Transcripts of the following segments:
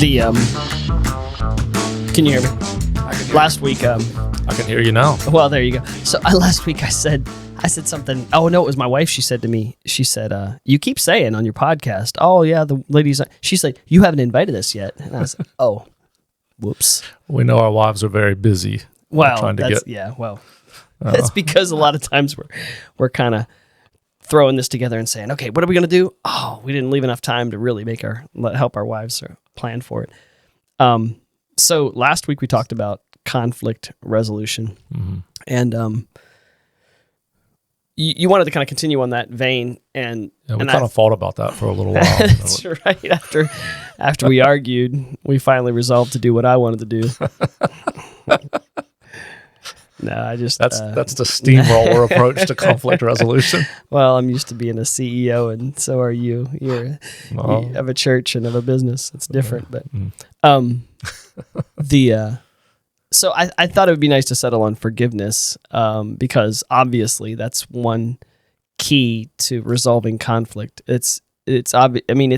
The can you hear me? Last week, I can hear you now. well, there you go. So last week I said something. Oh no, it was my wife. She said to me, she said, "You keep saying on your podcast, oh yeah, the ladies." She's like, "You haven't invited us yet," and I was like, "Oh, whoops." We know our wives are very busy. Well, trying to that's get. yeah. Well, that's because a lot of times we're kind of throwing this together and saying, "Okay, what are we going to do?" Oh, we didn't leave enough time to really help our wives plan for it. So last week we talked about conflict resolution, and you wanted to kind of continue on that vein, and we kind of thought about that for a little while. That's right. After we argued, we finally resolved to do what I wanted to do. No, I just that's the steamroller approach to conflict resolution. Well, I'm used to being a CEO, and so are you. You have a church and have a business. It's different, but so I thought it would be nice to settle on forgiveness, because obviously that's one key to resolving conflict. It's obvious. I mean,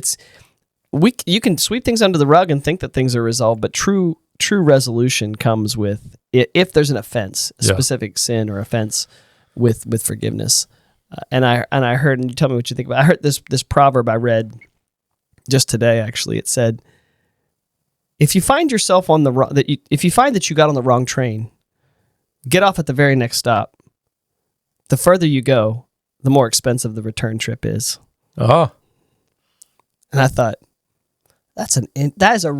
you can sweep things under the rug and think that things are resolved, but true resolution comes with if there's an offense, a specific sin or offense, with forgiveness. And I heard, and you tell me what you think about. I heard this proverb I read just today. Actually, it said, if you find yourself on if you find that you got on the wrong train, get off at the very next stop. The further you go, the more expensive the return trip is. Uh-huh. And I thought, that's an interesting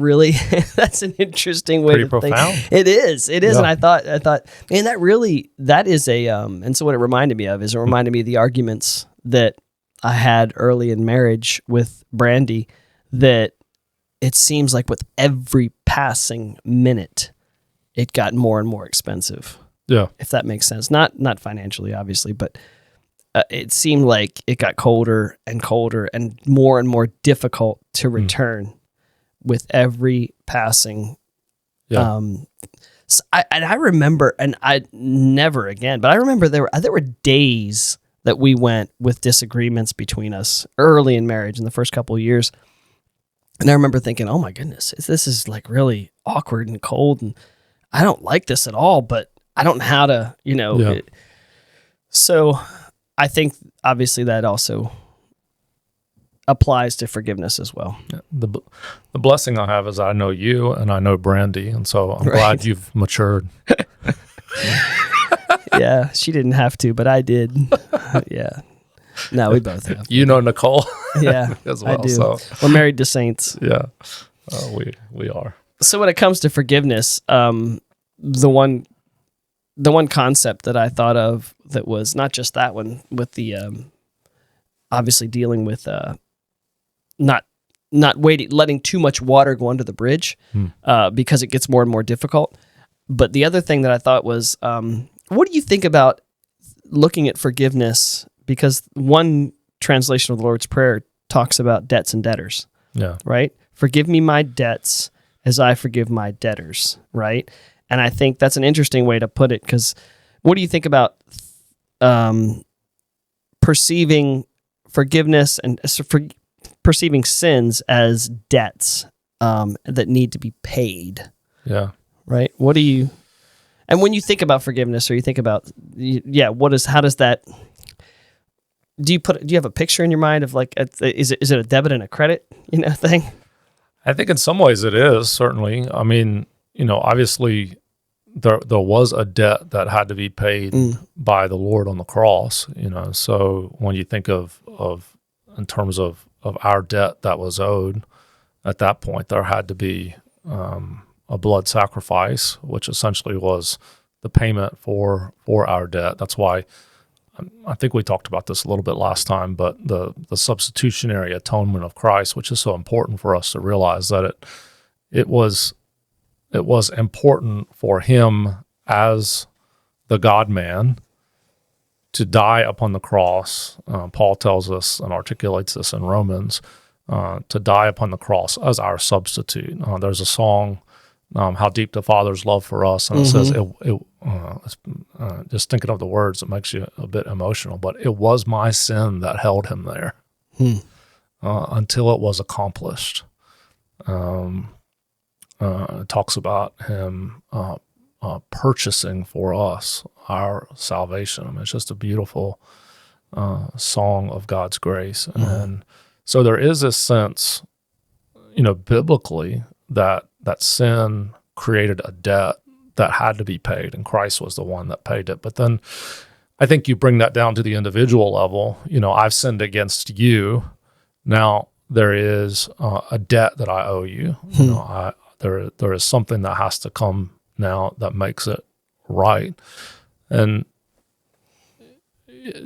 way Pretty to profound. think. It is. Yeah. And I thought, man, that is and so what it reminded me of is it reminded me of the arguments that I had early in marriage with Brandy, that it seems like with every passing minute, it got more and more expensive. Yeah. If that makes sense. Not financially, obviously, but it seemed like it got colder and colder and more difficult to return with every passing. Yeah. So I remember, and I never again, but I remember there were days that we went with disagreements between us early in marriage in the first couple of years. And I remember thinking, oh my goodness, this is like really awkward and cold, and I don't like this at all, but I don't know how to, so I think obviously that also applies to forgiveness as well. Yeah. The blessing I have is I know you and I know Brandy, and so I'm glad you've matured. Yeah, she didn't have to, but I did. Yeah. No, we both have. You know Nicole. Yeah, as well. I do. So. We're married to saints. Yeah, we are. So when it comes to forgiveness, the one concept that I thought of that was not just that one with the obviously dealing with not letting too much water go under the bridge because it gets more and more difficult. But the other thing that I thought was, what do you think about looking at forgiveness? Because one translation of the Lord's Prayer talks about debts and debtors. Yeah. Right? Forgive me my debts as I forgive my debtors, right? And I think that's an interesting way to put it, because what do you think about perceiving forgiveness and perceiving sins as debts that need to be paid? Yeah. Right? What do you... And when you think about forgiveness, or you think about, how does that... Do you have a picture in your mind of like, is it a debit and a credit, thing? I think in some ways it is, certainly. I mean, obviously there was a debt that had to be paid by the Lord on the cross, So when you think of in terms of our debt that was owed, at that point there had to be a blood sacrifice, which essentially was the payment for our debt. That's why I think we talked about this a little bit last time, but the substitutionary atonement of Christ, which is so important for us to realize that it was important for him as the God-man to die upon the cross. Paul tells us and articulates this in Romans, to die upon the cross as our substitute. There's a song, How Deep the Father's Love for Us, and it says, just thinking of the words, it makes you a bit emotional, but it was my sin that held him there until it was accomplished. talks about him purchasing for us our salvation. I mean, it's just a beautiful song of God's grace. And so there is this sense, biblically, that sin created a debt that had to be paid, and Christ was the one that paid it. But then I think you bring that down to the individual level. I've sinned against you. Now there is a debt that I owe you. There is something that has to come now that makes it right. And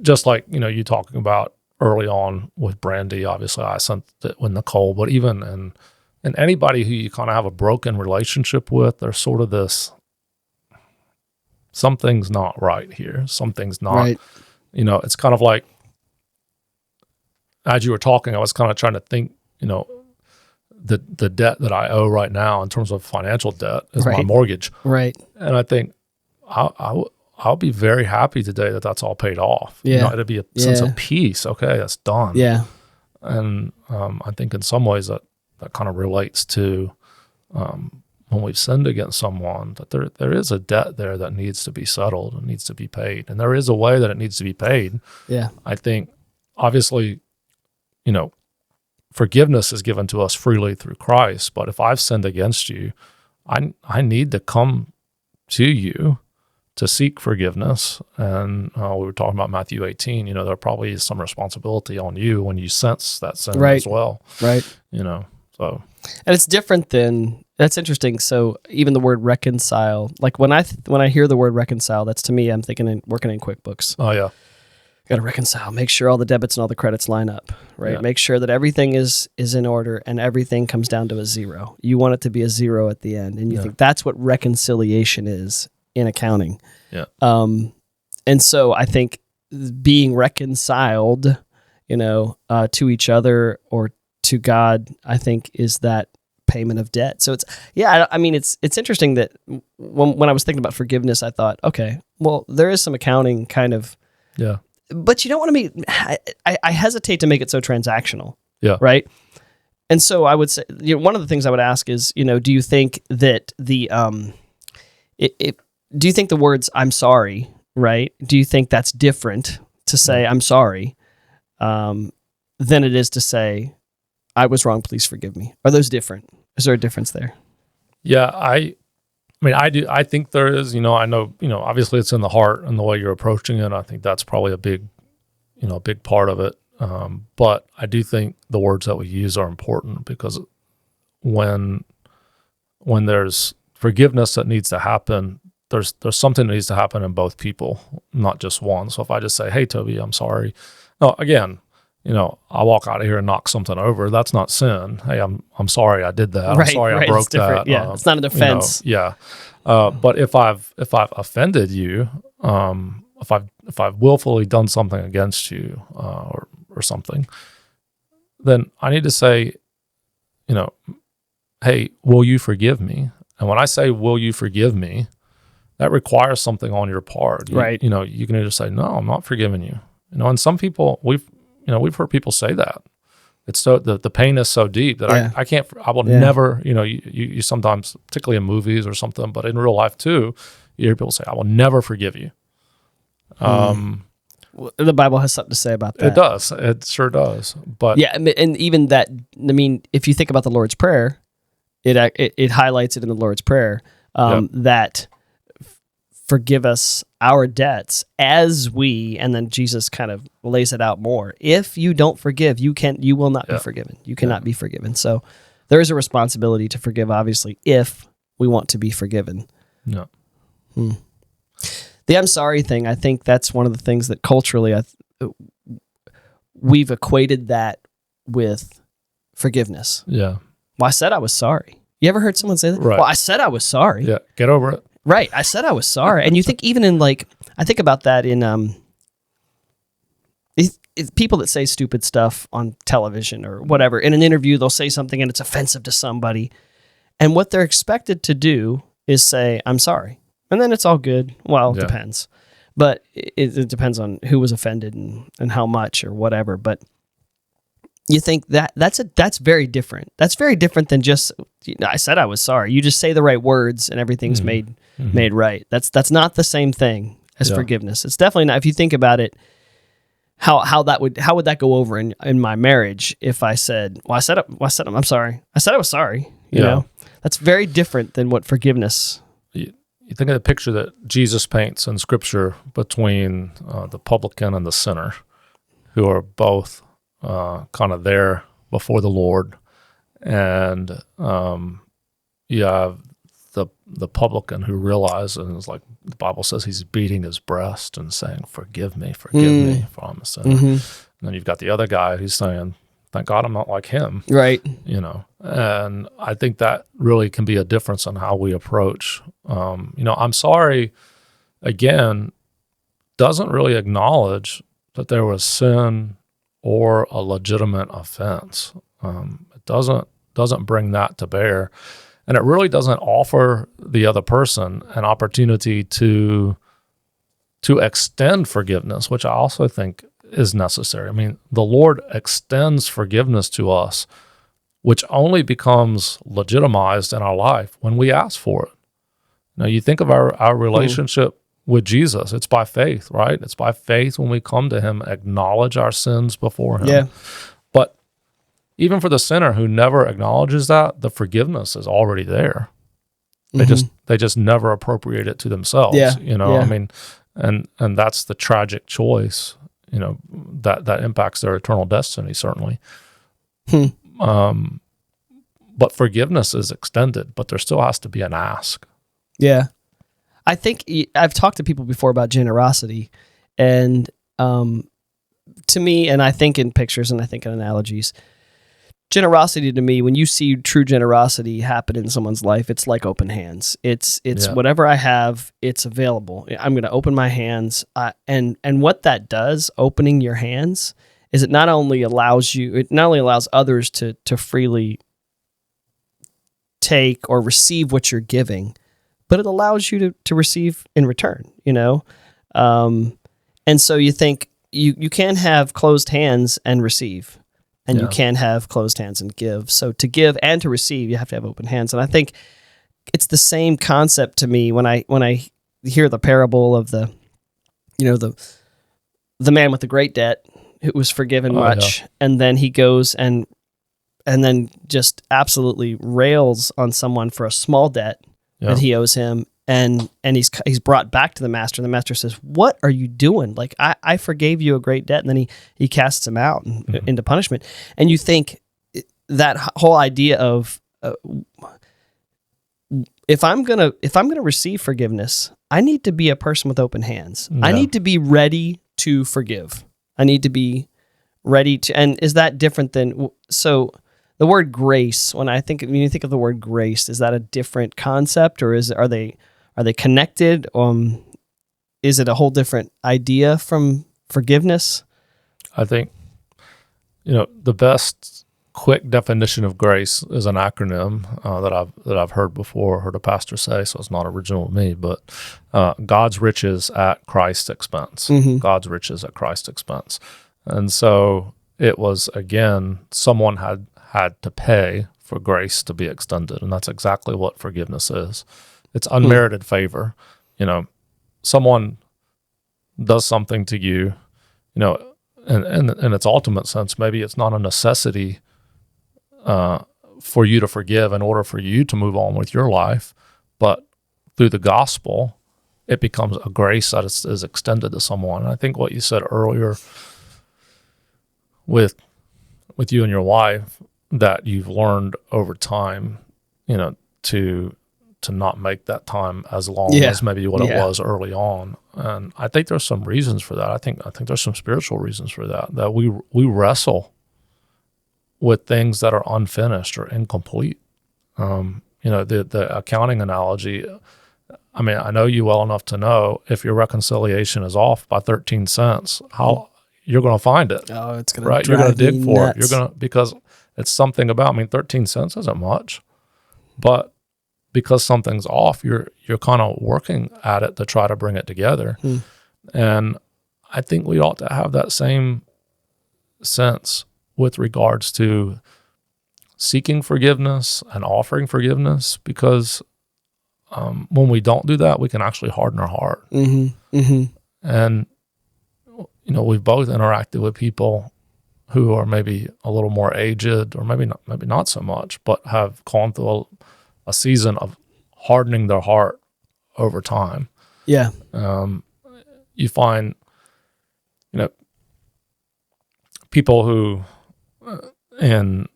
just like, you talking about early on with Brandy, obviously I sent it with Nicole, but even and anybody who you kind of have a broken relationship with, there's sort of this, something's not right here. Something's not, Right. It's kind of like, as you were talking, I was kind of trying to think, the debt that I owe right now in terms of financial debt is my Right. mortgage. Right. And I think I'll be very happy today that that's all paid off. Yeah. It'd be a sense Yeah. of peace. Okay, that's done. Yeah. And I think in some ways that kind of relates to when we've sinned against someone, that there is a debt there that needs to be settled and needs to be paid. And there is a way that it needs to be paid. Yeah. I think, obviously, forgiveness is given to us freely through Christ. But if I've sinned against you, I need to come to you to seek forgiveness. And we were talking about Matthew 18, there probably is some responsibility on you when you sense that sin Right. as well. Right. So. And it's different than, that's interesting. So even the word reconcile, like when I hear the word reconcile, that's, to me, I'm thinking working in QuickBooks. Oh yeah. Got to reconcile, make sure all the debits and all the credits line up, right? Yeah. Make sure that everything is in order and everything comes down to a zero. You want it to be a zero at the end. And you think that's what reconciliation is in accounting. Yeah. And so I think being reconciled, to each other or to God, I think is that payment of debt. So it's, it's interesting that when I was thinking about forgiveness, I thought, okay, well, there is some accounting kind of, Yeah. but you don't want to be, I hesitate to make it so transactional. Yeah. Right. And so I would say, one of the things I would ask is, do you think that do you think the words "I'm sorry," right? Do you think that's different to say "I'm sorry" than it is to say "I was wrong, please forgive me"? Are those different? Is there a difference there? Yeah, I do. I think there is. I know. Obviously, it's in the heart and the way you're approaching it. I think that's probably a big part of it. But I do think the words that we use are important, because when there's forgiveness that needs to happen, there's something that needs to happen in both people, not just one. So if I just say, "Hey, Toby, I'm sorry," no, again, I walk out of here and knock something over, that's not sin. Hey, I'm sorry I did that. I'm sorry I broke that. Yeah, it's not an offense. But if I've offended you, if I've willfully done something against you, or something, then I need to say, hey, will you forgive me? And when I say, will you forgive me, that requires something on your part. Right. You can either say, no, I'm not forgiving you. And some people, we've heard people say that. It's so, the pain is so deep that I will never, you sometimes, particularly in movies or something, but in real life too, you hear people say, I will never forgive you. The Bible has something to say about that. It does. It sure does. But yeah, and even that, if you think about the Lord's Prayer, it highlights it in the Lord's Prayer, that forgive us our debts as we, and then Jesus kind of lays it out more. If you don't forgive, you will not be forgiven. You cannot be forgiven. So there is a responsibility to forgive, obviously, if we want to be forgiven. Yeah. The I'm sorry thing, I think that's one of the things that culturally we've equated that with forgiveness. Yeah. Well, I said I was sorry. You ever heard someone say that? Right. Well, I said I was sorry. Yeah. Get over it. Right. I said I was sorry. And you think even in I think about that in people that say stupid stuff on television or whatever. In an interview, they'll say something and it's offensive to somebody. And what they're expected to do is say, I'm sorry. And then it's all good. Well, it depends. But it depends on who was offended and how much or whatever. But you think that's very different. That's very different than just I said I was sorry. You just say the right words and everything's made right. That's not the same thing as forgiveness. It's definitely not. If you think about it, how would that go over in my marriage if I said, I'm sorry. I said I was sorry. You know, that's very different than what forgiveness. You think of the picture that Jesus paints in Scripture between the publican and the sinner, who are both kind of there before the Lord, and you have the publican who realizes, and it's like the Bible says, he's beating his breast and saying, forgive me, for I'm a sinner. And then you've got the other guy who's saying, thank God I'm not like him. Right. You know, and I think that really can be a difference in how we approach. I'm sorry, again, doesn't really acknowledge that there was sin or a legitimate offense. It doesn't bring that to bear. And it really doesn't offer the other person an opportunity to extend forgiveness, which I also think is necessary. I mean, the Lord extends forgiveness to us, which only becomes legitimized in our life when we ask for it. Now, you think of our relationship with Jesus, it's by faith, right? It's by faith when we come to him, acknowledge our sins before him. Yeah. But even for the sinner who never acknowledges that, the forgiveness is already there. They just never appropriate it to themselves. Yeah. I mean, and that's the tragic choice, that impacts their eternal destiny, certainly. But forgiveness is extended, but there still has to be an ask. Yeah. I think I've talked to people before about generosity, and to me, and I think in pictures and I think in analogies, generosity to me, when you see true generosity happen in someone's life, it's like open hands. It's whatever I have, it's available. I'm going to open my hands, and what that does, opening your hands, is it not only allows others to freely take or receive what you're giving, but it allows you to receive in return, and so you think you can't have closed hands and receive, and you can't have closed hands and give. So to give and to receive, you have to have open hands. And I think it's the same concept to me when I hear the parable of the man with the great debt who was forgiven much, and then he goes and then just absolutely rails on someone for a small debt that he owes him, and he's brought back to the master, and the master says, "What are you doing? Like, I forgave you a great debt," and then he casts him out into punishment. And you think that whole idea of if I'm gonna receive forgiveness, I need to be a person with open hands. Yeah. I need to be ready to forgive. I need to be ready to. And is that different than so? The word grace, when you think of the word grace, is that a different concept, or are they connected? Is it a whole different idea from forgiveness? I think, the best quick definition of grace is an acronym that I've heard before, heard a pastor say, so it's not original to me, but God's riches at Christ's expense. Mm-hmm. God's riches at Christ's expense. And so it was, again, someone had to pay for grace to be extended, and that's exactly what forgiveness is. It's unmerited favor. Someone does something to you, in its ultimate sense, maybe it's not a necessity for you to forgive in order for you to move on with your life, but through the gospel, it becomes a grace that is extended to someone. And I think what you said earlier with you and your wife, that you've learned over time, to not make that time as long as maybe what it was early on. And I think there's some reasons for that. I think there's some spiritual reasons for that we wrestle with things that are unfinished or incomplete. The accounting analogy, I mean, I know you well enough to know if your reconciliation is off by 13 cents, how you're going to find it. Oh, it's going to drive You're going to dig for nuts. it. Because it's something about, 13 cents isn't much, but because something's off, you're kind of working at it to try to bring it together. And I think we ought to have that same sense with regards to seeking forgiveness and offering forgiveness, because when we don't do that, we can actually harden our heart. Mm-hmm. Mm-hmm. And, we've both interacted with people who are maybe a little more aged, or maybe not so much, but have gone through a season of hardening their heart over time. Yeah. You find, people who, in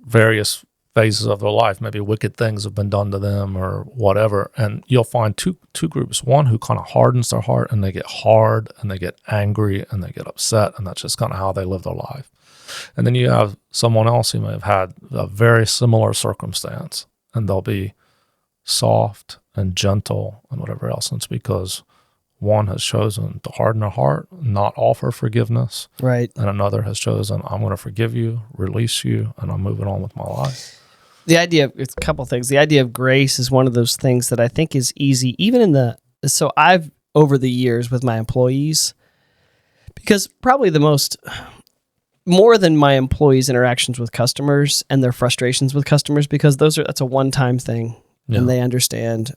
various phases of their life, maybe wicked things have been done to them or whatever, and you'll find two groups. One who kind of hardens their heart, and they get hard, and they get angry, and they get upset, and that's just kind of how they live their life. And then you have someone else who may have had a very similar circumstance, and they'll be soft and gentle and whatever else. And it's because one has chosen to harden their heart, not offer forgiveness. Right. And another has chosen, I'm going to forgive you, release you, and I'm moving on with my life. The idea of, it's a couple things. The idea of grace is one of those things that I think is easy, even so I've, over the years with my employees, because probably more than my employees' interactions with customers and their frustrations with customers, because that's a one-time thing. Yeah. And they understand,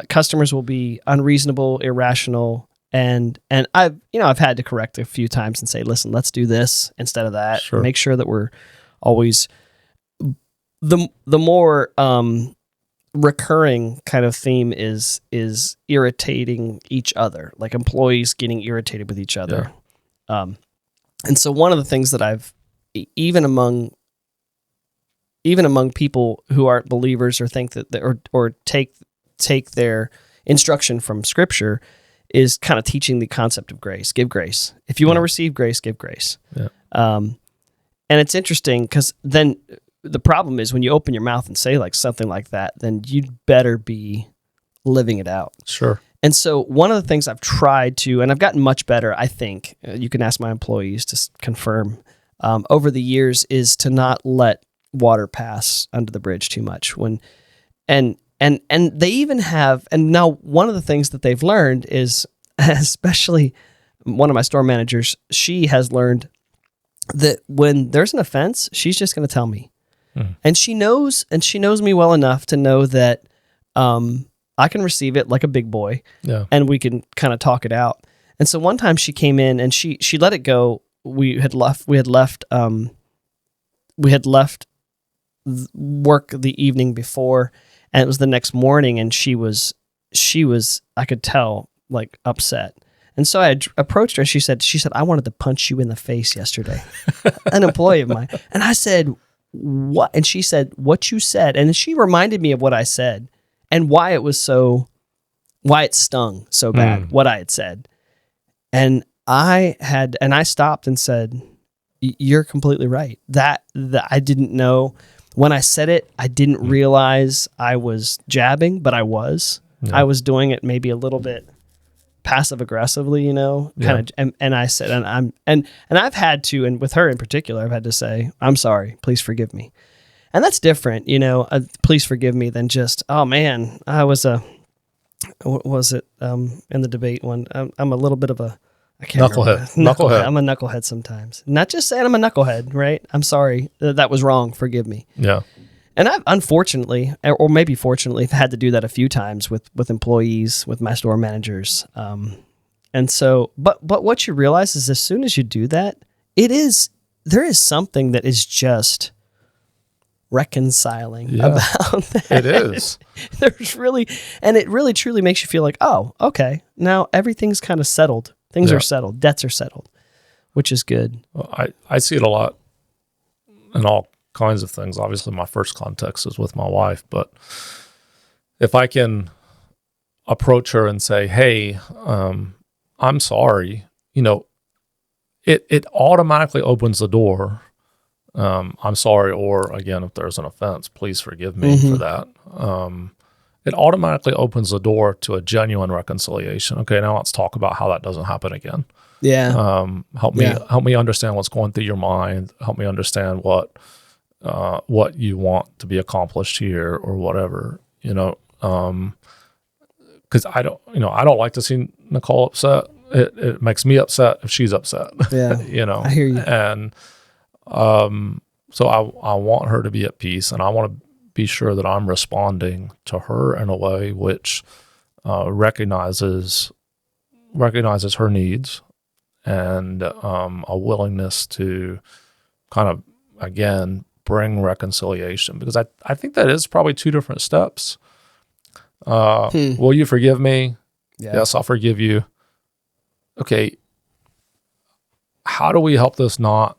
customers will be unreasonable, irrational, and I've had to correct a few times and say, listen, let's do this instead of that. Sure. Make sure that we're always the more recurring kind of theme is irritating each other, like employees getting irritated with each other. Yeah. And so one of the things that I've even among people who aren't believers or think that or take their instruction from Scripture is kind of teaching the concept of grace. Give grace. If you want to receive grace, give grace. Yeah. And it's interesting because then the problem is when you open your mouth and say like something like that, then you'd better be living it out. Sure. And so one of the things I've tried to, and I've gotten much better, I think, you can ask my employees to confirm, over the years, is to not let water pass under the bridge too much. And they even have, and now one of the things that they've learned is, especially one of my store managers, she has learned that when there's an offense, she's just going to tell me. Mm. And she knows me well enough to know that I can receive it like a big boy, and we can kind of talk it out. And so one time she came in and she let it go. We had left work the evening before, and it was the next morning, and she was, I could tell, like, upset. And so I approached her. She said, I wanted to punch you in the face yesterday, an employee of mine. And I said, what? And she said, what you said. And she reminded me of what I said and why it stung so bad, what I had said. And I stopped and said, you're completely right. That I didn't know. When I said it, I didn't realize I was jabbing, but I was. Yeah. I was doing it maybe a little bit passive aggressively, kind of. And I said, and I've had to, and with her in particular, I've had to say, I'm sorry, please forgive me. And that's different, please forgive me, than just, oh man, I was what was it in the debate one? I'm a little bit of a, I can't remember. Knucklehead. I'm a knucklehead sometimes. Not just saying I'm a knucklehead, right? I'm sorry. That was wrong. Forgive me. Yeah. And I've unfortunately, or maybe fortunately, had to do that a few times with employees, with my store managers. And so, but what you realize is as soon as you do that, there is something that is just reconciling about that. It is. It really truly makes you feel like, oh, okay, now everything's kind of settled. Things are settled. Debts are settled, which is good. Well, I see it a lot in all kinds of things. Obviously, my first context is with my wife, but if I can approach her and say, hey, I'm sorry, it automatically opens the door. I'm sorry, or again, if there's an offense, please forgive me for that. It automatically opens the door to a genuine reconciliation. Okay, now let's talk about how that doesn't happen again. Yeah. Help me understand what's going through your mind. Help me understand what you want to be accomplished here, or whatever. Because I don't like to see Nicole upset. It makes me upset if she's upset. Yeah. I hear you. And So I want her to be at peace, and I want to be sure that I'm responding to her in a way which recognizes her needs, and a willingness to kind of, again, bring reconciliation, because I think that is probably two different steps. Will you forgive me? Yeah. Yes, I'll forgive you. Okay, how do we help this not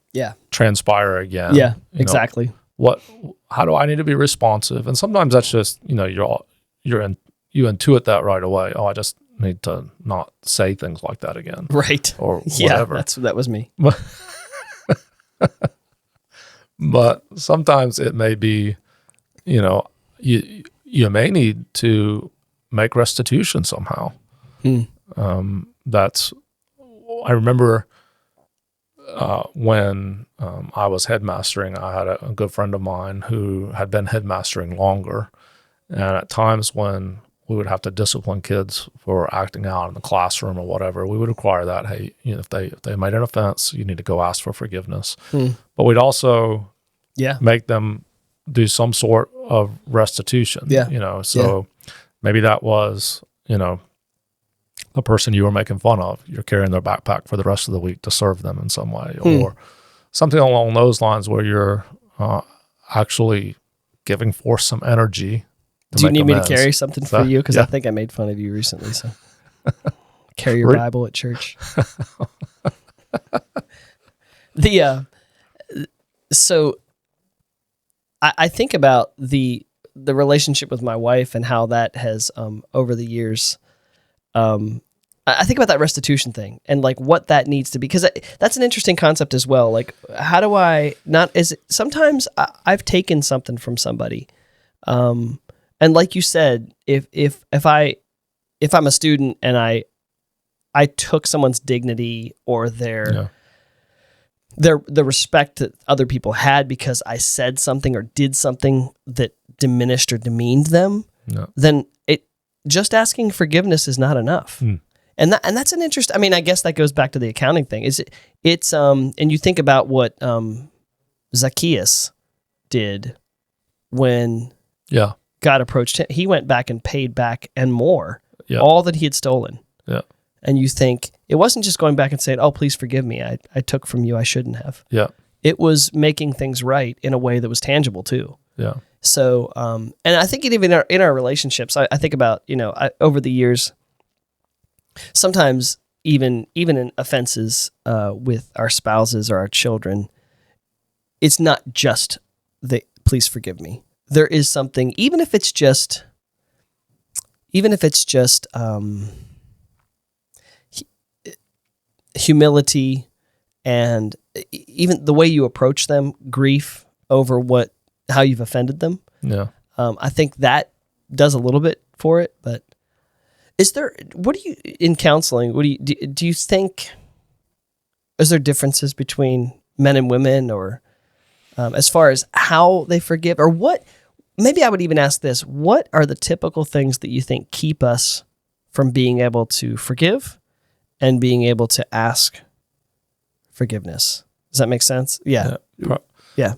transpire again? Yeah, You exactly. know, how do I need to be responsive? And sometimes that's just, you intuit that right away. Oh, I just need to not say things like that again. Right. Or whatever. Yeah, that was me. But sometimes it may be, you may need to make restitution somehow. I remember when I was headmastering, I had a good friend of mine who had been headmastering longer. And at times when we would have to discipline kids for acting out in the classroom or whatever, we would require that, hey, if they made an offense, you need to go ask for forgiveness. But we'd also make them do some sort of restitution. So maybe that was, the person you were making fun of, you're carrying their backpack for the rest of the week to serve them in some way, or something along those lines, where you're actually giving forth some energy. Do you need me to carry something for you? Because I think I made fun of you recently. So carry your Bible at church. So I think about the relationship with my wife and how that has over the years. I think about that restitution thing and like what that needs to be, because that's an interesting concept as well. Like, how do I not? Sometimes I've taken something from somebody, and like you said, if I'm a student and I took someone's dignity or the respect that other people had because I said something or did something that diminished or demeaned them, then just asking forgiveness is not enough. And that's an interest. I mean, I guess that goes back to the accounting thing. And you think about what Zacchaeus did when God approached him. He went back and paid back and more, all that he had stolen. Yeah. And you think it wasn't just going back and saying, "Oh, please forgive me. I took from you. I shouldn't have." Yeah. It was making things right in a way that was tangible too. Yeah. So, and I think even in our relationships, I think about, over the years, sometimes even in offenses with our spouses or our children, it's not just the "please forgive me." There is something, even if it's just humility, and even the way you approach them, grief over how you've offended them. Yeah. I think that does a little bit for it, but in counseling, do you think, is there differences between men and women, or as far as how they forgive, or what? Maybe I would even ask this: what are the typical things that you think keep us from being able to forgive and being able to ask forgiveness? Does that make sense? Yeah. Yeah.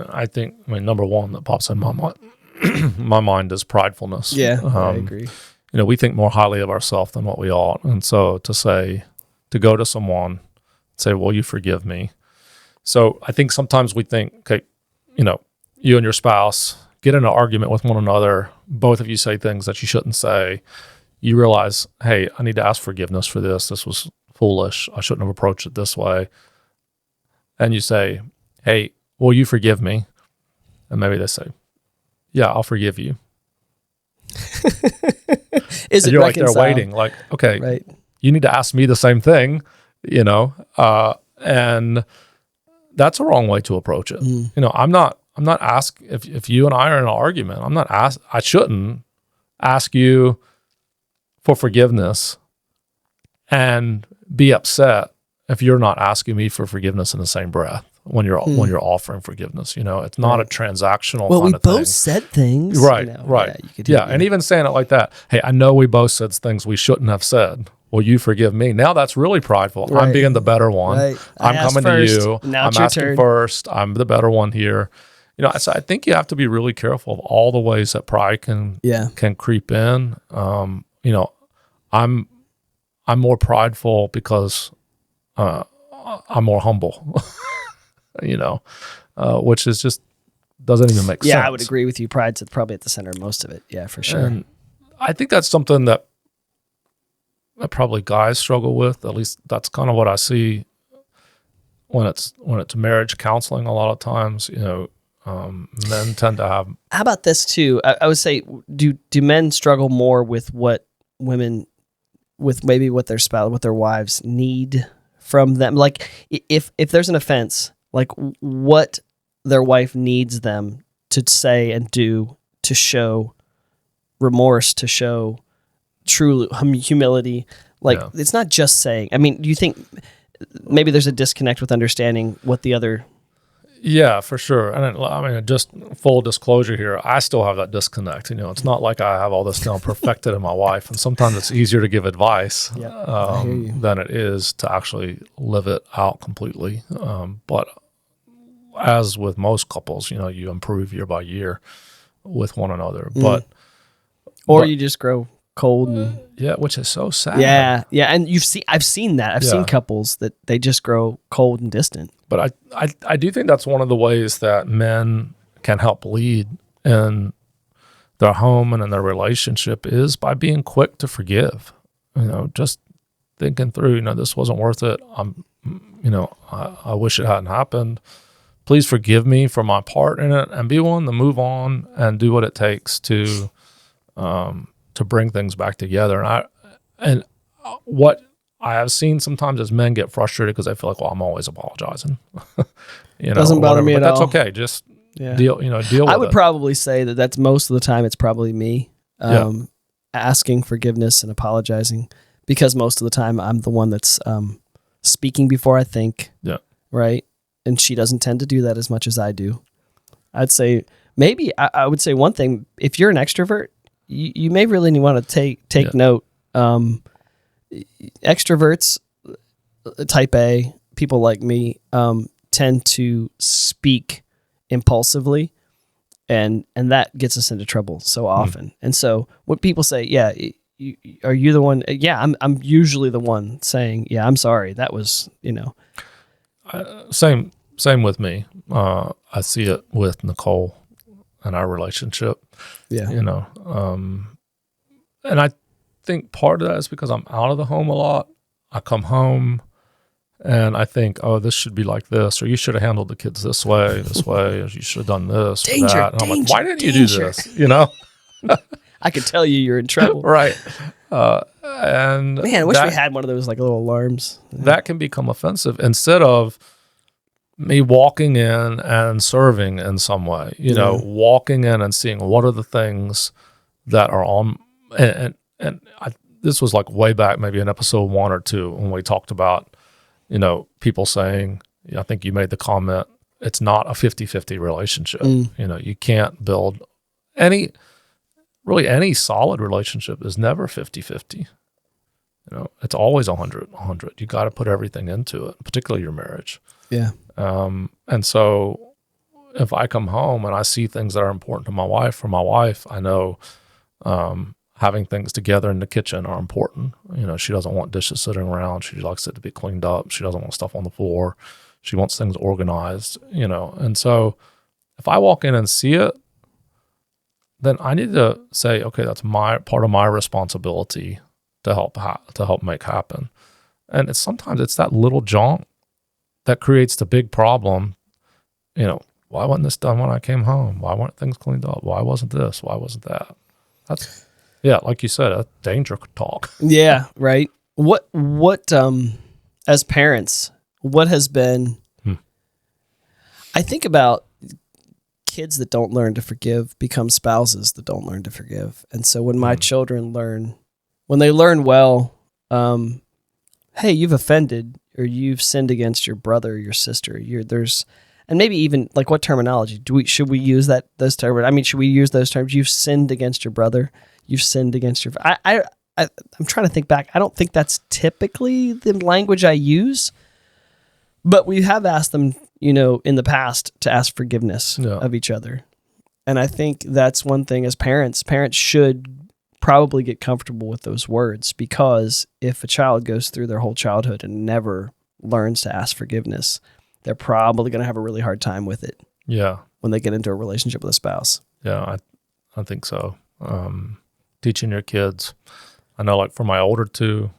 I think, number one that pops in my mind is pridefulness. Yeah, I agree. We think more highly of ourselves than what we ought. And so to go to someone and say, "Will you forgive me?" So I think sometimes we think, okay, you and your spouse get in an argument with one another. Both of you say things that you shouldn't say. You realize, hey, I need to ask forgiveness for this. This was foolish. I shouldn't have approached it this way. And you say, "Hey, will you forgive me?" And maybe they say, "Yeah, I'll forgive you." Is it you're like, they're waiting, like, okay, right. You need to ask me the same thing, and that's a wrong way to approach it. I'm not asking, if you and I are in an argument, I shouldn't ask you for forgiveness and be upset if you're not asking me for forgiveness in the same breath when you're offering forgiveness. It's not a transactional well, kind of thing. We both said things. Right, right. Yeah, you could do and even saying it like that, hey, I know we both said things we shouldn't have said. will you forgive me? Now that's really prideful. Right. I'm being the better one. Right. I'm coming first. to you. Now I'm it's your asking turn. first. I'm the better one here. So I think you have to be really careful of all the ways that pride can creep in. I'm more prideful because I'm more humble. Which is just doesn't even make sense. Yeah, I would agree with you. Pride's probably at the center of most of it. Yeah, for sure. And I think that's something that probably guys struggle with. At least that's kind of what I see when it's marriage counseling. A lot of times, men tend to have. How about this too? I would say, do men struggle more with what women, with maybe what their spouse, what their wives need from them? Like if there's an offense, like what their wife needs them to say and do to show remorse, to show true humility. Like it's not just saying. I mean, do you think maybe there's a disconnect with understanding what the other? Yeah, for sure. And I mean, just full disclosure here, I still have that disconnect. It's not like I have all this now perfected in my wife. And sometimes it's easier to give advice than it is to actually live it out completely. But as with most couples, you improve year by year with one another. Or you just grow cold and which is so sad. Yeah, and I've seen that. I've seen couples that they just grow cold and distant. But I do think that's one of the ways that men can help lead in their home and in their relationship is by being quick to forgive. Just thinking through, this wasn't worth it. I wish it hadn't happened. Please forgive me for my part in it, and be willing to move on and do what it takes to bring things back together. And what I have seen sometimes is men get frustrated because they feel like, well, I'm always apologizing. Doesn't bother me at all. That's okay. Just deal with it. I would probably say that's most of the time. It's probably me asking forgiveness and apologizing, because most of the time I'm the one that's speaking before I think. Yeah. Right. And she doesn't tend to do that as much as I do. I'd say maybe I would say one thing: if you're an extrovert, you may really want to take note. Extroverts, type A, people like me, tend to speak impulsively, and that gets us into trouble so often. And so when people say, are you the one? Yeah, I'm usually the one saying, yeah, I'm sorry. That was, Same with me. I see it with Nicole and our relationship. Yeah. And I think part of that is because I'm out of the home a lot. I come home and I think, oh, this should be like this, or you should have handled the kids this way, or you should have done this, or that. And I'm like, why didn't you do this? I could tell you're in trouble. Right. And man, I wish we had one of those like little alarms. That can become offensive instead of me walking in and serving in some way, walking in and seeing what are the things that are on, this was like way back, maybe in episode 1 or 2, when we talked about, people saying, I think you made the comment, it's not a 50-50 relationship. You can't build any solid relationship is never 50-50. It's always 100. You got to put everything into it, particularly your marriage. Yeah. And so if I come home and I see things that are important to my wife, for my wife, I know having things together in the kitchen are important. She doesn't want dishes sitting around. She likes it to be cleaned up. She doesn't want stuff on the floor. She wants things organized, And so if I walk in and see it, then I need to say, okay, that's part of my responsibility to help make happen. And sometimes it's that little junk that creates the big problem. Why wasn't this done when I came home? Why weren't things cleaned up? Why wasn't this? Why wasn't that? That's, like you said, a danger talk. Yeah, right. What as parents, what has been, I think about kids that don't learn to forgive become spouses that don't learn to forgive. And so when my children learn well, hey, you've offended or you've sinned against your brother or your sister, and maybe even like what terminology should we use those terms? I mean, should we use those terms? You've sinned against your brother. You've sinned against your. I'm trying to think back. I don't think that's typically the language I use, but we have asked them, in the past to ask forgiveness of each other. And I think that's one thing as parents should probably get comfortable with those words, because if a child goes through their whole childhood and never learns to ask forgiveness, they're probably going to have a really hard time with it. Yeah. When they get into a relationship with a spouse. Yeah, I think so. Teaching your kids. I know, like for my older two,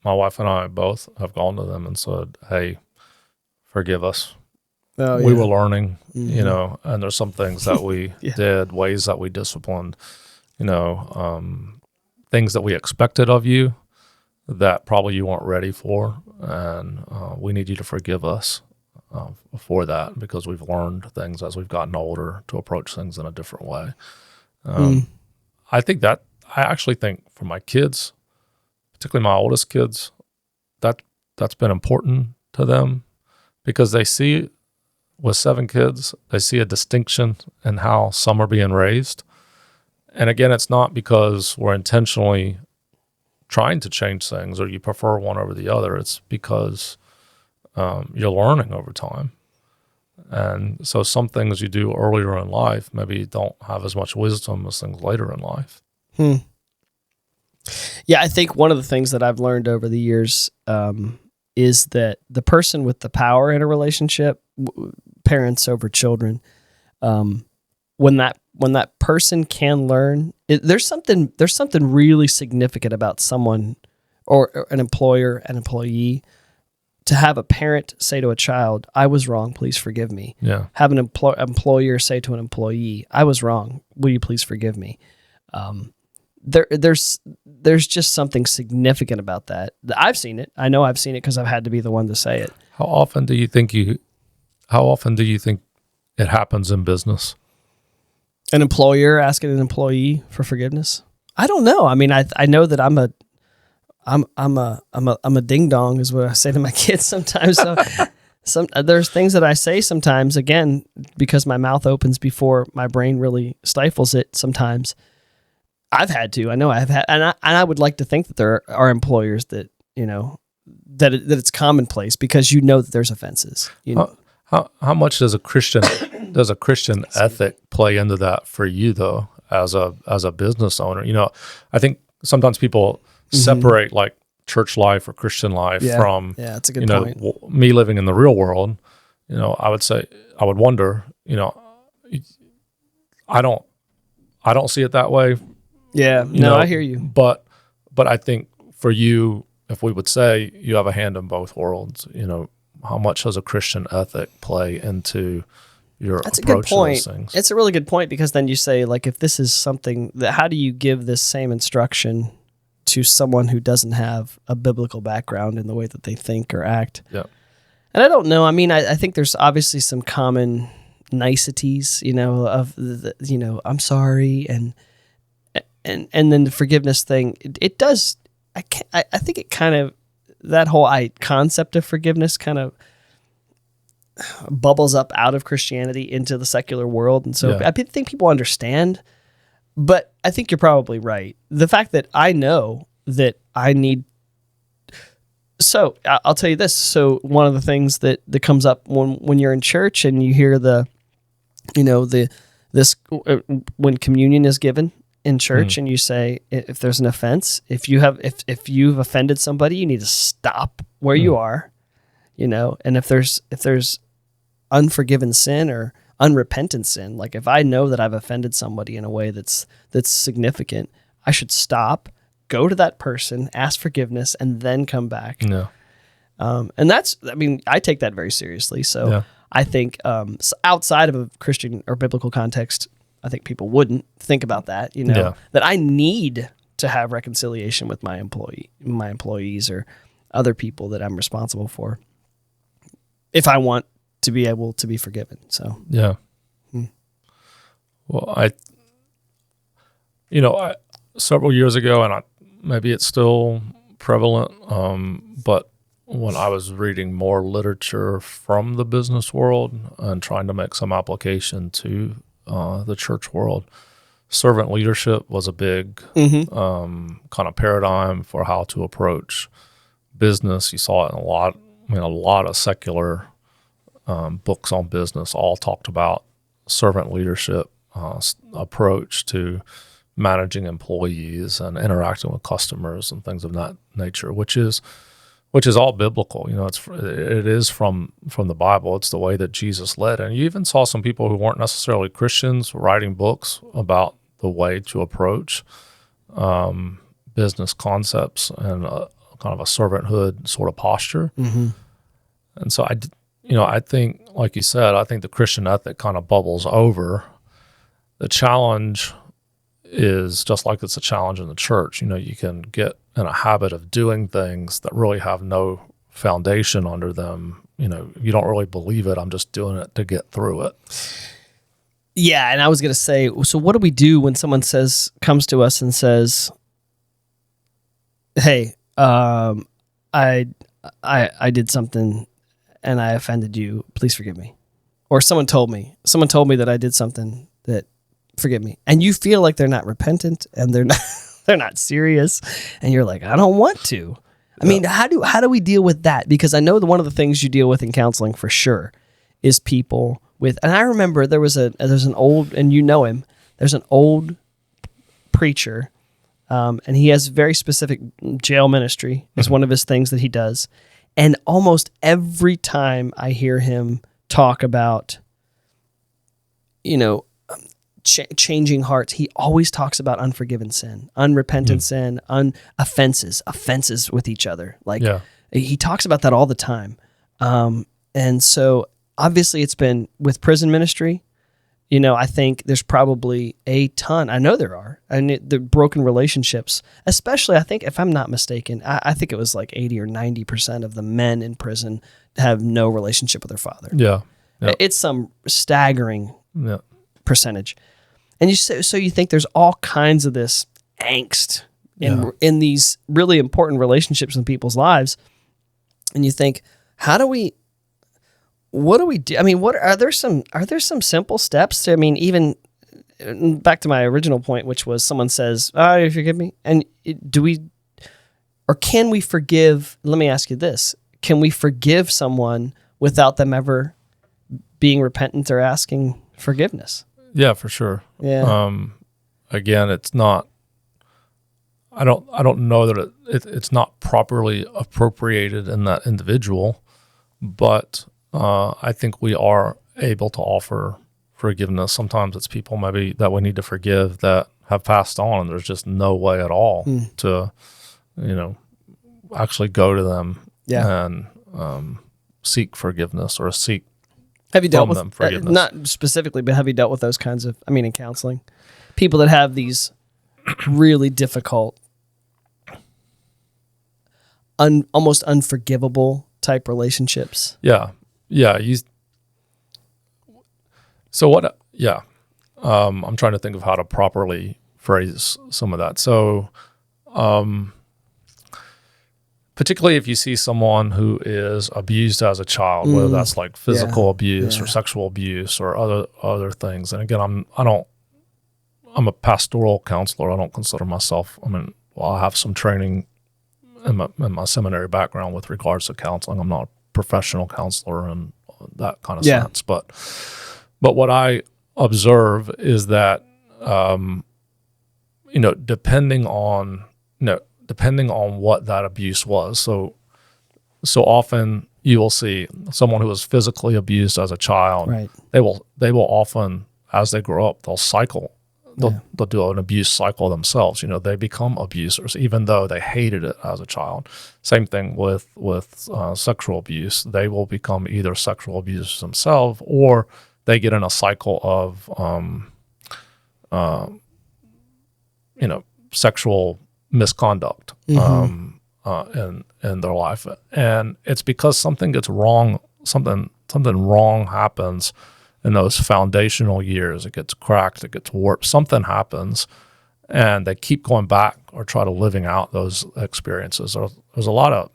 my wife and I both have gone to them and said, hey, forgive us. Oh, we were learning, and there's some things that we did, ways that we disciplined, things that we expected of you that probably you weren't ready for. And we need you to forgive us for that, because we've learned things as we've gotten older to approach things in a different way. I actually think for my kids, particularly my oldest kids, that's been important to them, because they see, with 7 kids, they see a distinction in how some are being raised. And again, it's not because we're intentionally trying to change things or you prefer one over the other. It's because you're learning over time. And so some things you do earlier in life maybe don't have as much wisdom as things later in life. Yeah, I think one of the things that I've learned over the years is that the person with the power in a relationship, parents over children, when that person can learn, there's something really significant about someone or an employer, an employee, to have a parent say to a child, I was wrong, please forgive me. Yeah. Have an employer say to an employee, I was wrong, will you please forgive me? There's just something significant about that. I've seen it. I know I've seen it because I've had to be the one to say it. How often do you think it happens in business? An employer asking an employee for forgiveness? I don't know. I mean, I know that I'm a ding dong is what I say to my kids sometimes. So there's things that I say sometimes, again, because my mouth opens before my brain really stifles it sometimes. I've had to. I know I've had, and I would like to think that there are employers that that it's commonplace, because that there's offenses. How much does a Christian ethic play into that for you though, as a business owner? I think sometimes people separate like church life or Christian life from that's a good point. Me living in the real world. I would wonder. I don't see it that way. Yeah, I hear you. But I think for you, if we would say you have a hand in both worlds, how much does a Christian ethic play into your That's approach a good point. to those things? It's a really good point, because then you say, like, if this is something that, how do you give this same instruction to someone who doesn't have a biblical background in the way that they think or act? Yeah. And I don't know. I mean, I think there's obviously some common niceties, of I'm sorry, and then the forgiveness thing. It does. I think it kind of, that whole concept of forgiveness kind of bubbles up out of Christianity into the secular world, and so I think people understand. But I think you're probably right. The fact that I know that I need. So I'll tell you this. So one of the things that comes up when you're in church and you hear when communion is given in church, and you say, if there's an offense, if you've offended somebody, you need to stop where you are, and if there's unforgiven sin or unrepentant sin, like if I know that I've offended somebody in a way that's significant, I should stop, go to that person, ask forgiveness, and then come back. Yeah. And I take that very seriously. So I think outside of a Christian or biblical context, I think people wouldn't think about that, that I need to have reconciliation with my employees or other people that I'm responsible for, if I want to be able to be forgiven. So, yeah. Well, several years ago, and maybe it's still prevalent, but when I was reading more literature from the business world and trying to make some application to the church world, servant leadership was a big Mm-hmm. kind of paradigm for how to approach business. You saw it in a lot of secular books on business all talked about servant leadership approach to managing employees and interacting with customers and things of that nature, which is all biblical. It is from the Bible. It's the way that Jesus led. And you even saw some people who weren't necessarily Christians writing books about the way to approach business concepts and kind of a servanthood sort of posture. Mm-hmm. And so I think, like you said, I think the Christian ethic kind of bubbles over. The challenge is just like it's a challenge in the church. You can get in a habit of doing things that really have no foundation under them. You don't really believe it. I'm just doing it to get through it. Yeah, and I was going to say, so what do we do when someone comes to us and says, "Hey, I did something and I offended you. Please forgive me," or someone told me that I did something that forgive me, and you feel like they're not repentant and they're not serious, and you're like, I don't want to. I mean, how do we deal with that? Because I know that one of the things you deal with in counseling for sure is people with, and I remember there's an old, and you know him, there's an old preacher, and he has very specific jail ministry is one of his things that he does. And almost every time I hear him talk about, changing hearts, he always talks about unforgiven sin, unrepentant sin, offenses with each other. He talks about that all the time. And so obviously it's been with prison ministry. I think there's probably a ton. I know there are. And the broken relationships, especially, I think, if I'm not mistaken, I think it was like 80 or 90% of the men in prison have no relationship with their father. Yeah. It's some staggering percentage. And you think there's all kinds of this angst in these really important relationships in people's lives. And you think, what do we do? I mean, are there some simple steps to, even back to my original point, which was someone says, "Oh, you forgive me." And can we forgive? Let me ask you this. Can we forgive someone without them ever being repentant or asking forgiveness? Yeah, for sure. Yeah. Again, it's not, I don't know that it's not properly appropriated in that individual, but I think we are able to offer forgiveness. Sometimes it's people maybe that we need to forgive that have passed on, and there's just no way at all to, actually go to them and seek forgiveness or seek have you dealt with them forgiveness. Not specifically, but have you dealt with those kinds of, in counseling, people that have these really difficult, almost unforgivable type relationships? Yeah. So what? Yeah, I'm trying to think of how to properly phrase some of that. So, particularly if you see someone who is abused as a child, whether that's like physical abuse or sexual abuse or other things. And again, I'm a pastoral counselor. I don't consider myself. I have some training in my seminary background with regards to counseling. I'm not a professional counselor in that kind of sense, but what I observe is that, depending on what that abuse was. So often you will see someone who was physically abused as a child. Right. They will often, as they grow up, they'll cycle. They'll do an abuse cycle themselves. They become abusers, even though they hated it as a child. Same thing with sexual abuse. They will become either sexual abusers themselves, or they get in a cycle of, sexual misconduct in their life, and it's because something gets wrong. Something wrong happens in those foundational years. It gets cracked. It gets warped. Something happens, and they keep going back or try to living out those experiences. There's a lot of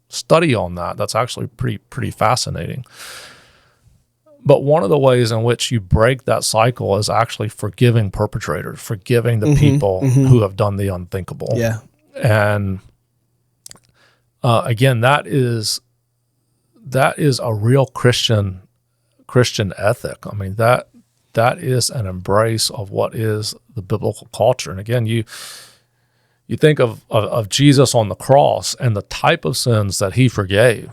study on that. That's actually pretty fascinating. But one of the ways in which you break that cycle is actually forgiving perpetrators, forgiving the people who have done the unthinkable. Yeah. And again, that is a real Christian ethic. I mean, that is an embrace of what is the biblical culture. And again, you think of Jesus on the cross and the type of sins that he forgave.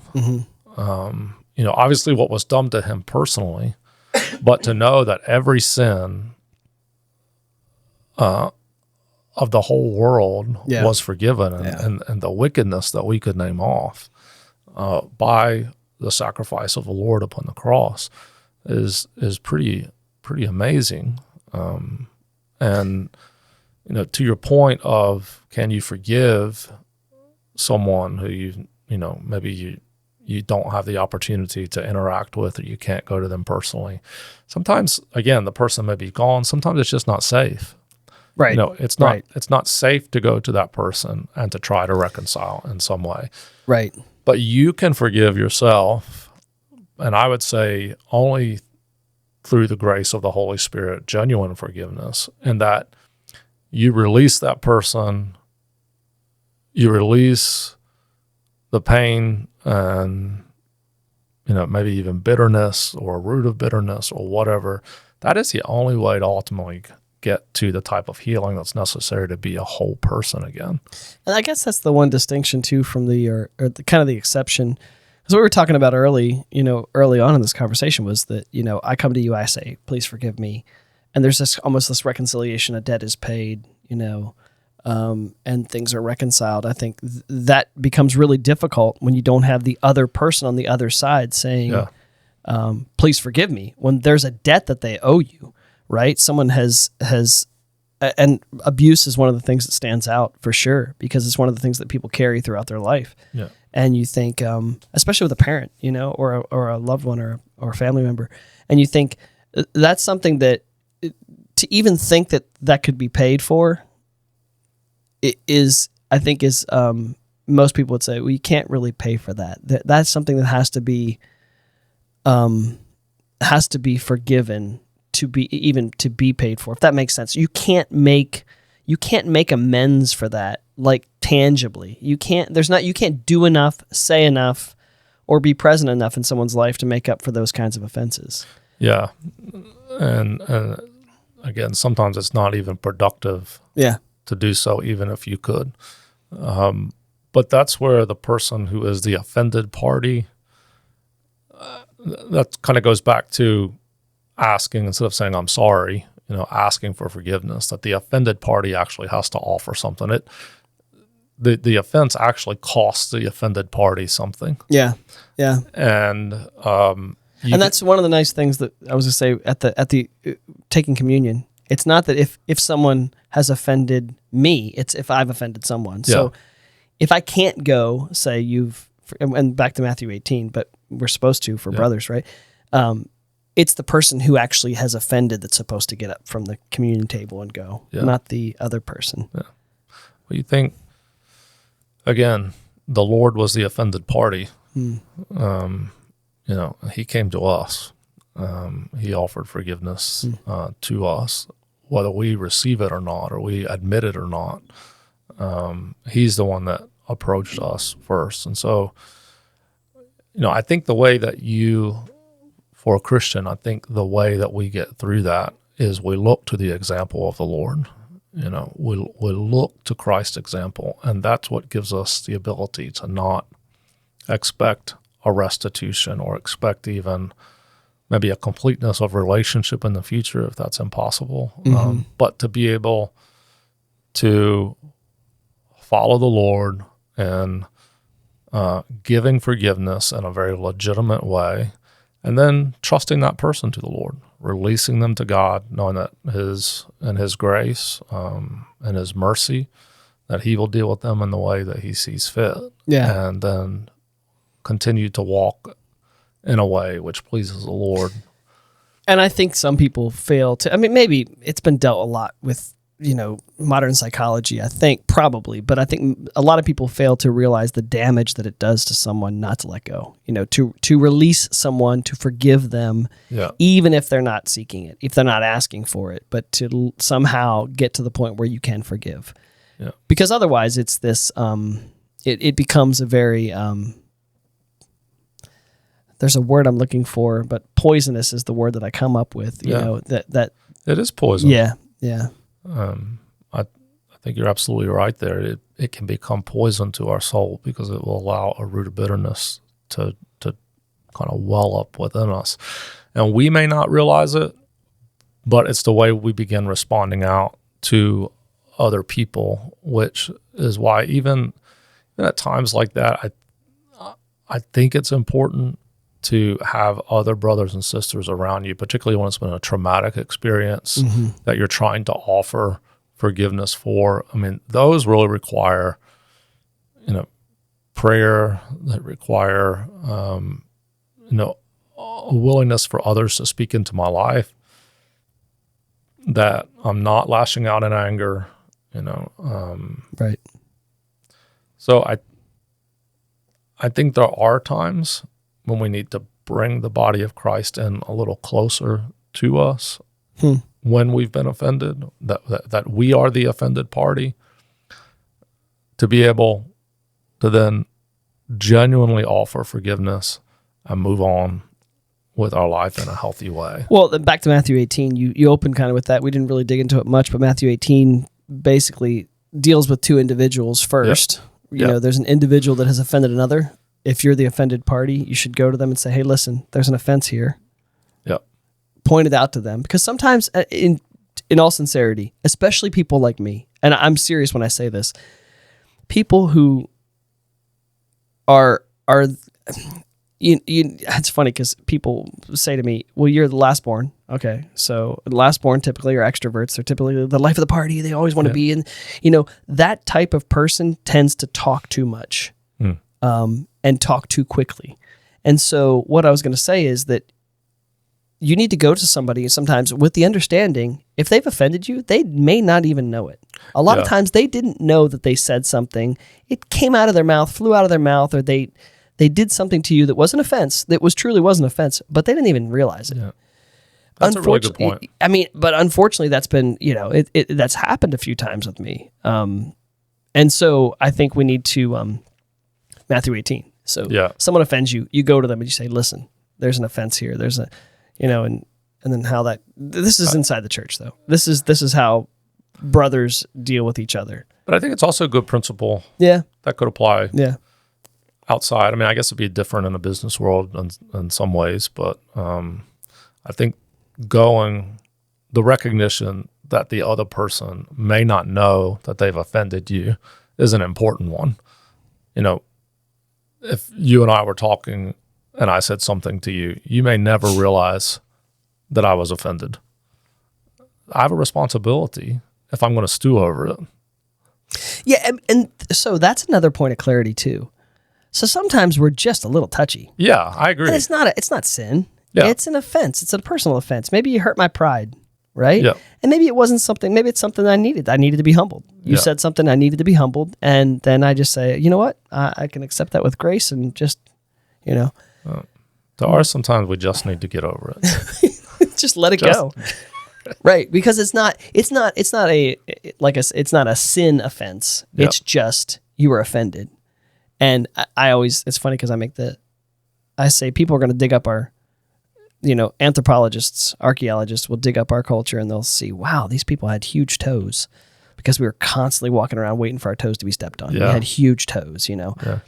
Obviously what was done to him personally, but to know that every sin of the whole world was forgiven, and the wickedness that we could name off by the sacrifice of the Lord upon the cross is pretty amazing. And to your point of, can you forgive someone who maybe you don't have the opportunity to interact with, or you can't go to them personally? Sometimes, again, the person may be gone. Sometimes it's just not safe. Right. It's not it's not safe to go to that person and to try to reconcile in some way. Right. But you can forgive yourself, and I would say only through the grace of the Holy Spirit, genuine forgiveness, and that you release that person, you release the pain and maybe even bitterness or a root of bitterness or whatever. That is the only way to ultimately get to the type of healing that's necessary to be a whole person again. And I guess that's the one distinction too from the kind of the exception. Because what we were talking about early on in this conversation was that, I come to you, I say, please forgive me. And there's almost this reconciliation, a debt is paid, and things are reconciled. I think that becomes really difficult when you don't have the other person on the other side saying, please forgive me, when there's a debt that they owe you, right? Someone has, and abuse is one of the things that stands out for sure, because it's one of the things that people carry throughout their life. Yeah. And you think, especially with a parent, or a loved one or a family member, and you think that's something that to even think that could be paid for, I think most people would say, well, you can't really pay for that. That's something that has to be forgiven to be paid for, if that makes sense. You can't make amends for that, like tangibly. You can't do enough, say enough, or be present enough in someone's life to make up for those kinds of offenses. Yeah. And again, sometimes it's not even productive to do so, even if you could. But that's where the person who is the offended party, that kind of goes back to asking, instead of saying, I'm sorry, asking for forgiveness, that the offended party actually has to offer something. The offense actually costs the offended party something. Yeah. Yeah. And that's one of the nice things that I was going to say at the taking communion. It's not that if someone has offended me, it's if I've offended someone. Yeah. So if I can't go, say and back to Matthew 18, but we're supposed to for brothers, right? It's the person who actually has offended that's supposed to get up from the communion table and go, not the other person. Yeah. Well, you think, again, the Lord was the offended party. He came to us. He offered forgiveness to us, whether we receive it or not, or we admit it or not. He's the one that approached us first. And so, I think the way that for a Christian, I think the way that we get through that is we look to the example of the Lord. We look to Christ's example, and that's what gives us the ability to not expect a restitution or expect even maybe a completeness of relationship in the future, if that's impossible. But to be able to follow the Lord and giving forgiveness in a very legitimate way, and then trusting that person to the Lord, releasing them to God, knowing that in His grace and His mercy, that He will deal with them in the way that He sees fit. Yeah. And then continue to walk in a way which pleases the Lord. And I think some people fail to, maybe it's been dealt a lot with modern psychology, I think, probably, but I think a lot of people fail to realize the damage that it does to someone not to let go, to release someone, to forgive them, even if they're not seeking it, if they're not asking for it, but to somehow get to the point where you can forgive. Yeah. Because otherwise it's this, it becomes a very, there's a word I'm looking for, but poisonous is the word that I come up with, that it is poison. Yeah. Yeah. I think you're absolutely right there. It can become poison to our soul because it will allow a root of bitterness to kind of well up within us. And we may not realize it, but it's the way we begin responding out to other people, which is why even at times like that, I think it's important to have other brothers and sisters around you, particularly when it's been a traumatic experience that you're trying to offer forgiveness for. I mean, those really require, prayer, that require, a willingness for others to speak into my life, that I'm not lashing out in anger, Right. So I think there are times when we need to bring the body of Christ in a little closer to us when we've been offended, that we are the offended party, to be able to then genuinely offer forgiveness and move on with our life in a healthy way. Well, then back to Matthew 18, you opened kind of with that. We didn't really dig into it much, but Matthew 18 basically deals with two individuals first. Yep. There's an individual that has offended another. If you're the offended party, you should go to them and say, hey, listen, there's an offense here. Yep. Point it out to them. Because sometimes, in all sincerity, especially people like me, and I'm serious when I say this, people who are it's funny because people say to me, well, you're the last born. Okay. So the last born typically are extroverts. They're typically the life of the party. They always want to be in, that type of person tends to talk too much. And talk too quickly. And so what I was going to say is that you need to go to somebody sometimes with the understanding, if they've offended you, they may not even know it. A lot of times they didn't know that they said something. It came out of their mouth, flew out of their mouth, or they did something to you that was an offense, that truly was an offense, but they didn't even realize it. Yeah. That's a really good point. I mean, but unfortunately that's been, that's happened a few times with me. And so I think we need to, Matthew 18. So someone offends you, you go to them and you say, listen, there's an offense here. There's a, and then how that, this is inside the church though. This is how brothers deal with each other. But I think it's also a good principle. Yeah. That could apply. Yeah. Outside. I mean, I guess it'd be different in the business world in some ways, but I think the recognition that the other person may not know that they've offended you is an important one. If you and I were talking and I said something to you, you may never realize that I was offended. I have a responsibility if I'm going to stew over it. Yeah, and so that's another point of clarity too. So sometimes we're just a little touchy. Yeah, I agree. And it's not sin. Yeah. It's an offense. It's a personal offense. Maybe you hurt my pride, right? Yeah. And maybe it wasn't something, maybe it's something I needed. I needed to be humbled. You said something, I needed to be humbled. And then I just say, you know what? I can accept that with grace and just, There are sometimes we just need to get over it. Just let it go. Right. Because it's not a sin offense. Yep. It's just you were offended. And I always, it's funny because I say people are going to dig up our, anthropologists, archaeologists will dig up our culture and they'll see, wow, these people had huge toes because we were constantly walking around waiting for our toes to be stepped on. Yeah. We had huge toes, Yeah.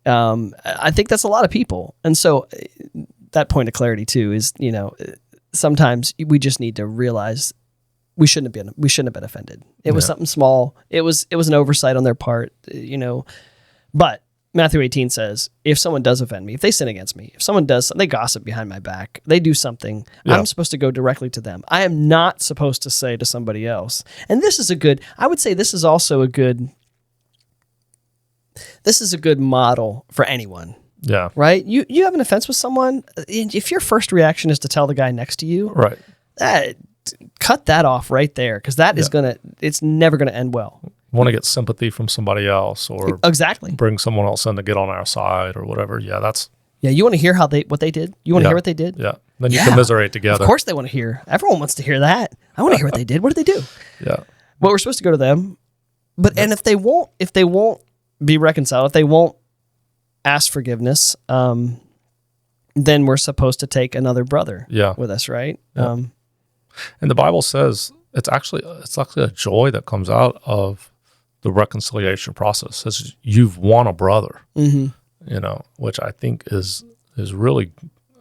I think that's a lot of people. And so that point of clarity too is, sometimes we just need to realize we shouldn't have been offended. It was something small. It was an oversight on their part, but Matthew 18 says, if someone does offend me, if they sin against me, if someone does, they gossip behind my back, they do something, I'm supposed to go directly to them. I am not supposed to say to somebody else. And this is I would say this is also a good model for anyone. Yeah. Right? You have an offense with someone, if your first reaction is to tell the guy next to you, right, cut that off right there, because that is it's never gonna end well. Want to get sympathy from somebody else, or Exactly bring someone else in to get on our side or whatever. Yeah, that's you want to hear what they did. You want to hear what they did. Yeah, then you commiserate together. Of course they want to hear. Everyone wants to hear that. I want to hear what they did. What did they do? Yeah. Well, we're supposed to go to them, but and if they won't be reconciled, if they won't ask forgiveness, then we're supposed to take another brother with us, right? Yeah. And the Bible says it's actually a joy that comes out of the reconciliation process. It says you've won a brother, which I think is really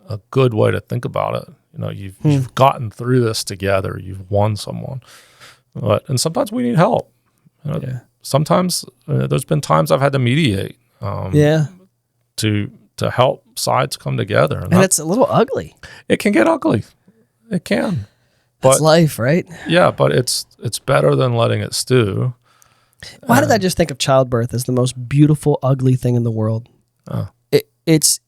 a good way to think about it. You've gotten through this together. You've won someone, and sometimes we need help. Sometimes there's been times I've had to mediate. To help sides come together, and it's a little ugly. It can get ugly. It can. That's life, right? Yeah, but it's better than letting it stew. Why did I just think of childbirth as the most beautiful, ugly thing in the world? It's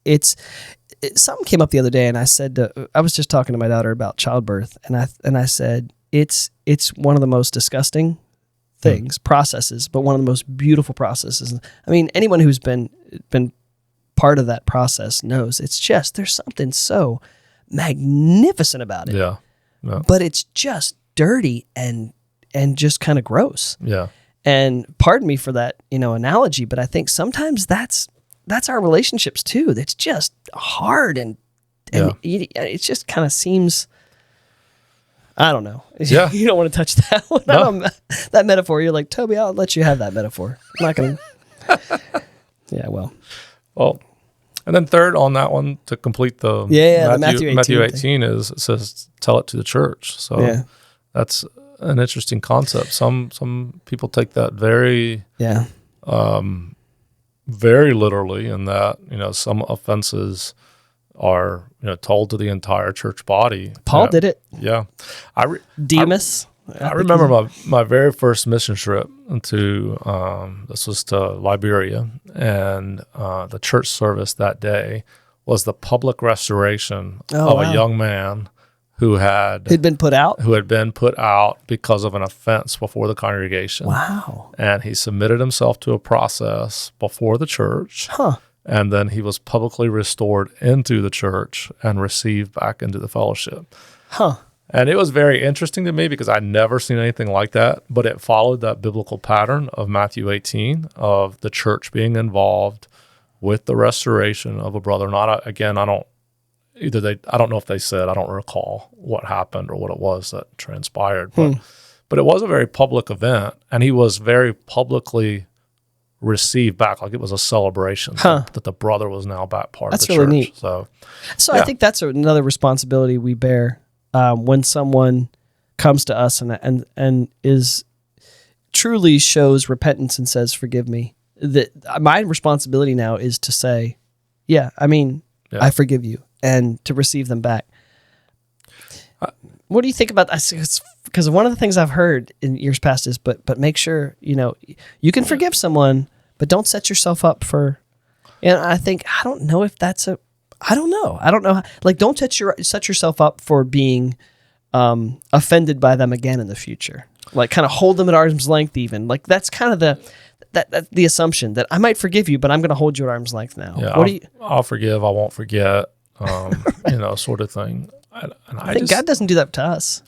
something came up the other day, and I said I was just talking to my daughter about childbirth, and I said it's one of the most disgusting things, processes, but one of the most beautiful processes. I mean, anyone who's been part of that process knows there's something so magnificent about it. Yeah. But it's just dirty and just kind of gross. Yeah. And pardon me for that, analogy, but I think sometimes that's our relationships too. It's just hard and it just kind of seems, I don't know. Yeah. You don't want to touch that one. No. That metaphor. You're like, Toby, I'll let you have that metaphor. I'm not going to. Yeah, well. And then third on that one, to complete the Matthew 18 is, it says, tell it to the church. So that's an interesting concept. Some people take that very very literally, in that some offenses are told to the entire church body. Paul did it. Yeah, Demas. I remember my very first mission trip to this was to Liberia, and the church service that day was the public restoration of a young man who had been put out because of an offense before the congregation. Wow. And he submitted himself to a process before the church. And then he was publicly restored into the church and received back into the fellowship. And it was very interesting to me because I'd never seen anything like that, but it followed that biblical pattern of Matthew 18 of the church being involved with the restoration of a brother. I don't know if they said, I don't recall what happened or what it was that transpired, but it was a very public event, and he was very publicly received back, like it was a celebration that the brother was now back part of the church. That's really neat. So I think that's another responsibility we bear when someone comes to us and is truly shows repentance and says, "Forgive me." That my responsibility now is to say, I forgive you, and to receive them back. What do you think about that? Because one of the things I've heard in years past is, but make sure, you can forgive someone, but don't set yourself up for, and I think, I don't know if that's I don't know. Like, don't set yourself up for being offended by them again in the future. Like, kind of hold them at arm's length even. Like, that's kind of the assumption that I might forgive you, but I'm going to hold you at arm's length now. Yeah, I'll forgive, I won't forget, sort of thing. I think God doesn't do that to us.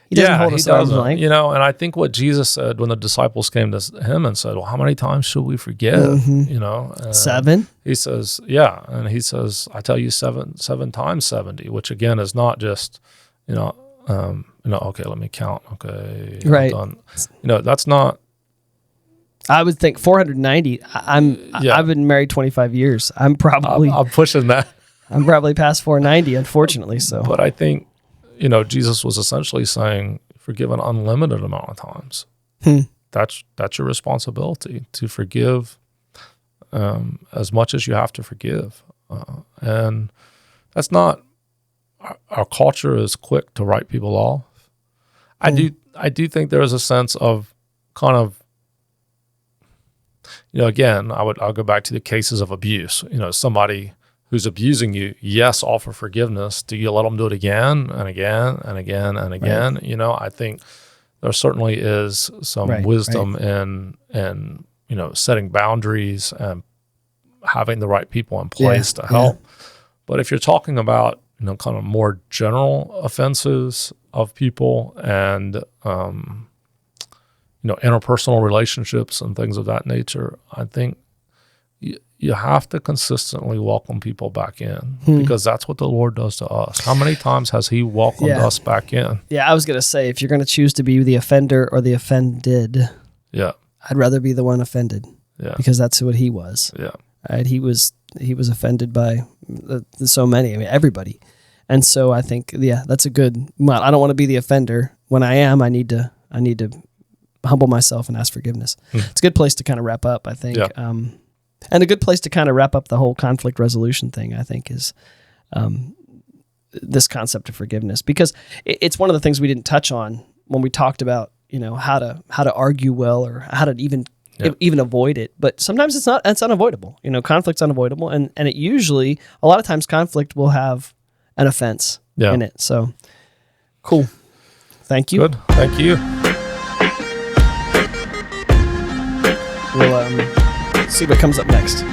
He doesn't hold us at arm's length. And I think what Jesus said when the disciples came to him and said, well, how many times should we forgive? 7? He says, and he says, I tell you 7 times 70, which again is not just, okay, let me count. Okay. Right. That's not. I would think 490. I've been married 25 years. I'm pushing that. I'm probably past 490, unfortunately. So, but I think, Jesus was essentially saying, forgive an unlimited amount of times. That's your responsibility, to forgive as much as you have to forgive. And that's not, our culture is quick to write people off. I do think there is a sense of kind of, again, I'll go back to the cases of abuse. Somebody who's abusing you, yes, offer forgiveness. Do you let them do it again and again and again and again? Right. You know, I think there certainly is some wisdom in setting boundaries and having the right people in place to help. But if you're talking about, kind of more general offenses of people and, interpersonal relationships and things of that nature, I think you have to consistently welcome people back in because that's what the Lord does to us. How many times has he welcomed us back in? Yeah, I was going to say, if you're going to choose to be the offender or the offended, I'd rather be the one offended because that's what he was. Yeah. Right? He was offended by so many, everybody. And so I think, that's a good, well, I don't want to be the offender. When I am, I need to humble myself and ask forgiveness. It's a good place to kind of wrap up, I think. Yeah. And a good place to kind of wrap up the whole conflict resolution thing, I think, is this concept of forgiveness, because it's one of the things we didn't touch on when we talked about, how to argue well or how to even avoid it. But sometimes it's unavoidable. Conflict's unavoidable, and it usually, a lot of times, conflict will have an offense in it. So cool. Thank you. Good. Thank you. We'll see what comes up next.